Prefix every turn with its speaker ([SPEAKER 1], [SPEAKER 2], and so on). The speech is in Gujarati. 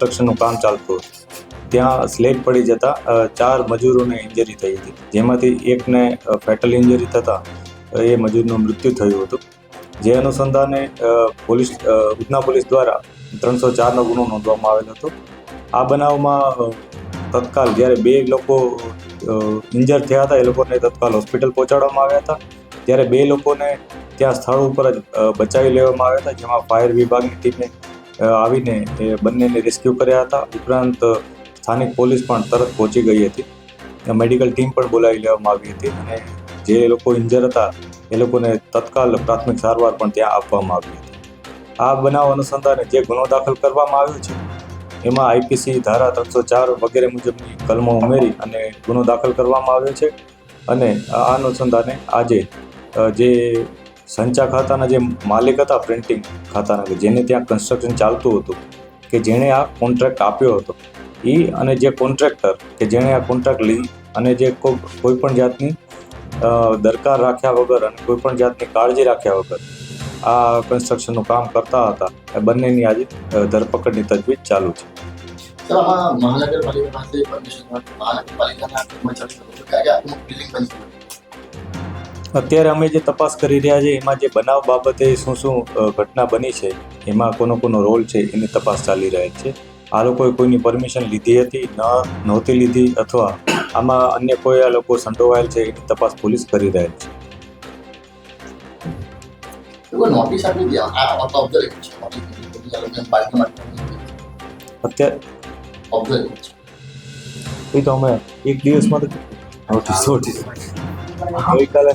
[SPEAKER 1] કન્સ્ટ્રક્શનનું કામ ચાલતું હતું ત્યાં સ્લેબ પડી જતા 4 મજૂરોને ઇન્જરી થઈ હતી, જેમાંથી એકને ફેટલ ઇન્જરી થતાં એ મજૂરનું મૃત્યુ થયું હતું. જે અનુસંધાને ઉધના પોલીસ દ્વારા 304નો ગુનો નોંધવામાં આવેલો હતો. આ બનાવમાં તત્કાલ જ્યારે 2 લોકો ઇન્જર થયા હતા, એ લોકોને તત્કાલ હોસ્પિટલ પહોંચાડવામાં આવ્યા હતા. ત્યારે 2 લોકોને ત્યાં સ્થળ ઉપર જ બચાવી લેવામાં આવ્યા હતા, જેમાં ફાયર વિભાગની ટીમે આવીને એ બંનેને રેસ્ક્યુ કર્યા હતા. ઉપરાંત સ્થાનિક પોલીસ પણ તરત પહોંચી ગઈ હતી. મેડિકલ ટીમ પણ બોલાવી લેવામાં આવી હતી અને જે લોકો ઇન્જર હતા એ લોકોને તત્કાલ પ્રાથમિક સારવાર પણ ત્યાં આપવામાં આવી હતી. આ બનાવ અનુસંધાને જે ગુનો દાખલ કરવામાં આવ્યો છે એમાં આઈપીસી ધારા 304 વગેરે મુજબની કલમો ઉમેરી અને ગુનો દાખલ કરવામાં આવ્યો છે. અને આ અનુસંધાને આજે જે સંચા ખાતાના જે માલિક હતા, પ્રિન્ટિંગ ખાતાના, કે જેને ત્યાં કન્સ્ટ્રક્શન ચાલતું હતું, કે જેણે આ કોન્ટ્રાક્ટ આપ્યો હતો, એ અને જે કોન્ટ્રાક્ટર કે જેણે આ કોન્ટ્રાક્ટ લઈ અને જે કોઈ પણ જાતની દરકાર રાખ્યા વગર અને કોઈ પણ જાતની કાળજી રાખ્યા વગર આ કન્સ્ટ્રક્શનનું કામ કરતા હતા, એ બંનેની આજે ધરપકડની તજવીજ ચાલુ છે.
[SPEAKER 2] મહાનગરપાલિકા પાસે પરમિશન મહાનગરપાલિકાના કર્મચારીઓ
[SPEAKER 1] અત્યારે અમે જે તપાસ કરી રહ્યા છીએ એમાં જે બનાવ બાબતે શું ઘટના બની છે, એમાં કોનો રોલ છે એની તપાસ ચાલી રહી છે. આ લોકોએ કોઈની પરમિશન લીધી હતી, નહોતી લીધી, અથવા આમાં અન્ય કોઈ આ લોકો સંડોવાયેલ છે એની તપાસ પોલીસ કરી રહી છે.
[SPEAKER 2] નોટિસ આપી દે
[SPEAKER 1] અત્યારે એ તો અમે એક દિવસમાં તો નોટિસ ગઈકાલે